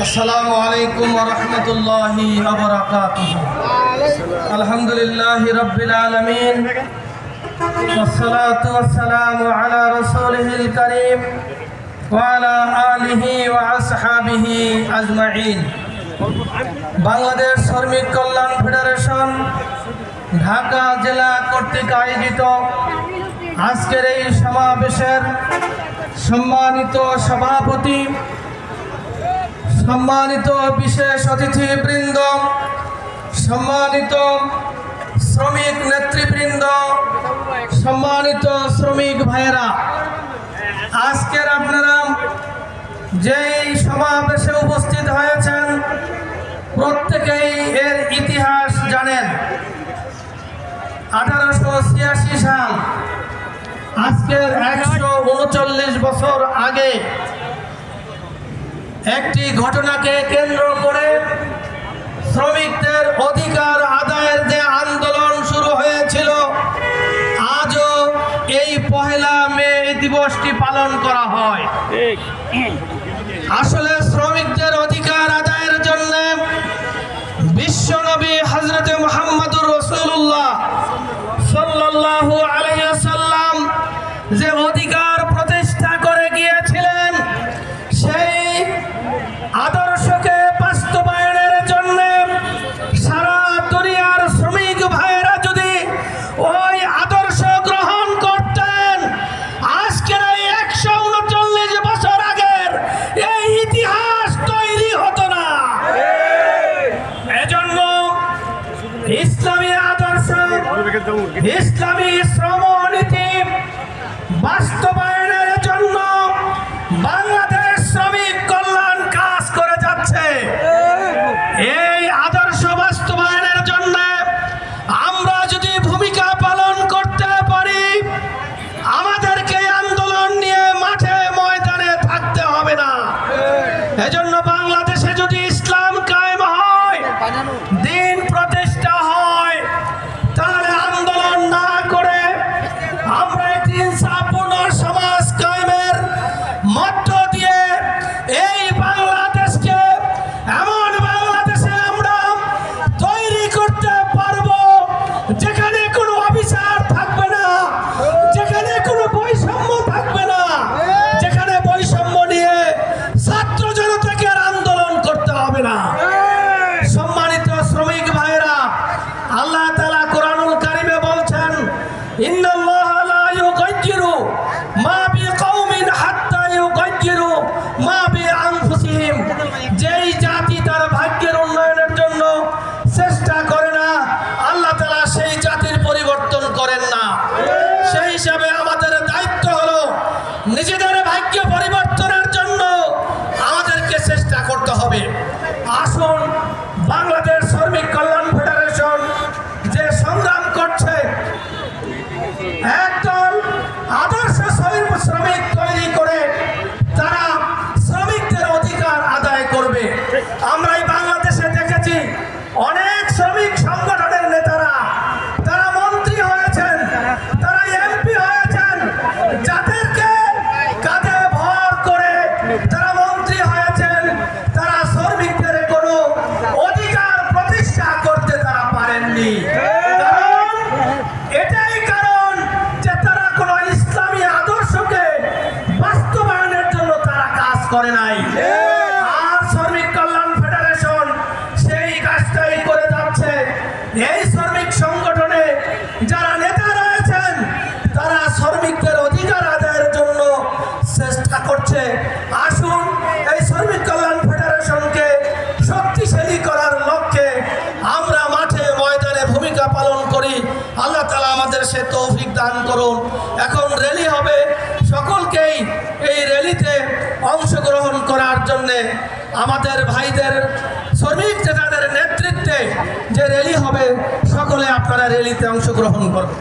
আসসালামু আলাইকুম ওয়া রাহমাতুল্লাহি ওয়া বারাকাতুহু। আলহামদুলিল্লাহি রাব্বিল আলামিন ওয়াসসালাতু ওয়াসসালামু আলা রাসূলিহিল কারীম ওয়া আলা আলিহি ওয়া আসহাবিহি আজমাইন। বাংলাদেশ শ্রমিক কল্যাণ ফেডারেশন ঢাকা জেলা কর্তৃক আয়োজিত আজকের এই সমাবেশের সম্মানিত সভাপতি, সম্মানিত বিশেষ অতিথিবৃন্দ, সম্মানিত শ্রমিক নেতৃবৃন্দ, সম্মানিত শ্রমিক ভাইয়েরা, আজকের আপনারা যেই সমাবেশে উপস্থিত হয়েছেন প্রত্যেকেই এর ইতিহাস জানেন। 1886 সাল, আজকের 139 বছর আগে একটি ঘটনাকে কেন্দ্র করে শ্রমিকদের অধিকার আদায়ের যে আন্দোলন শুরু হয়েছিল, আজও এই 1 মে এই দিবসটি পালন করা হয়। আসলে শ্রমিকদের অধিকার আদায়ের জন্য বিশ্বনবী হযরতে মুহাম্মদুর রাসূলুল্লাহ সাল্লাল্লাহু আলাইহি ওয়াসাল্লাম যে অধিকার প্রতিষ্ঠা করে গিয়েছিলেন, সেই আদর্শকে বাস্তবায়নের জন্য সারা দুনিয়ার শ্রমিক ভাইয়েরা যদি ওই আদর্শ গ্রহণ করতেন, আজকের এই 139 বছর আগের এই ইতিহাস তৈরি হতো না। এজন্য ইসলামী আদর্শ, ইসলামী শ্রমনীতি বাস্তবায়নের জন্য বাংলাদেশ শ্রমিক কল্যাণ কাজ করে যাচ্ছে। এই আদর্শ বাস্তবায়নের জন্য আমরা যদি ভূমিকা পালন করতে পারি, আমাদেরকে আন্দোলন নিয়ে মাঠে ময়দানে থাকতে হবে না। এজন্য বাংলাদেশে যদি ইসলাম কায়েম হয়, দিন প্রতিষ্ঠা হয়, তাহলে আন্দোলন না করে আমরা একটি ইনসাফপূর্ণ সমাজ কায়েমের মধ্য দিয়ে এই বাংলাদেশকে এমন বাংলাদেশে আমরা তৈরি করতে পারবো যেখানে কোনো অবিচার থাকবে না, যেখানে কোনো বৈষম্য থাকবে না, যেখানে বৈষম্য নিয়ে ছাত্র জনতাকে আর আন্দোলন করতে হবে না। সম্মানিত শ্রমিক ভাইরা, আল্লাহ তাআলা কোরআনুল কারীমে বলছেন, ইন্নাল্লাহা লা ইউগাইয়িরু মা বিকাউমিন হাত্তা ইউগাইয়িরু মা বিআনফুসিহিম। যেই জাতি তার ভাগ্যের উন্নয়নের জন্য চেষ্টা করে না, আল্লাহ তাআলা সেই জাতির পরিবর্তন করেন না। সেই হিসাবে আমাদের দায়িত্ব হলো নিজেদের ভাগ্য পরিবর্তনের জন্য আমাদেরকে চেষ্টা করতে হবে। আসুন, বাংলাদেশ শ্রমিক কল্যাণ ফেডারেশন যে সংগ্রাম করছে, একদল আদর্শ শ্রমিক তৈরি করে তারা শ্রমিকদের অধিকার আদায় করবে। আমরা এই বাংলাদেশে দেখেছি অনেক শ্রমিক সংগঠনের নেতারা, তারা মন্ত্রী হয়েছেন, তারা এমপি হয়েছেন, যাদেরকে কাঁধে ভর করে তারা মন্ত্রী হয়েছেন, তারা শ্রমিকদের কোনো অধিকার প্রতিষ্ঠা করতে তারা পারেননি। কারণ এটাই কারণ যে তারা কোনো ইসলামী আদর্শকে বাস্তবায়নের জন্য তারা কাজ করে নাই। আর শ্রমিক কল্যাণ ফেডারেশন সেই কাজটাই করে যাচ্ছে। এই শ্রমিক সংগঠনে যারা নেতা রয়েছেন, তারা শ্রমিকদের অধিকার আদায়ের জন্য চেষ্টা করছে। আসুন, এই শ্রমিক কল্যাণ ফেডারেশনকে শক্তিশালী করার লক্ষ্যে আমরা মাঠে ময়দানে ভূমিকা পালন করি। আল্লাহ তাআলা আমাদের সে তৌফিক দান করুন। এখন র্যালি হবে, সকলকেই এই র্যালিতে অংশগ্রহণ করার জন্যে আমাদের ভাইদের শ্রমিক নেতাদের নেতৃত্বে যে র্যালি হবে, সকলে আপনারা র্যালিতে অংশগ্রহণ করবেন।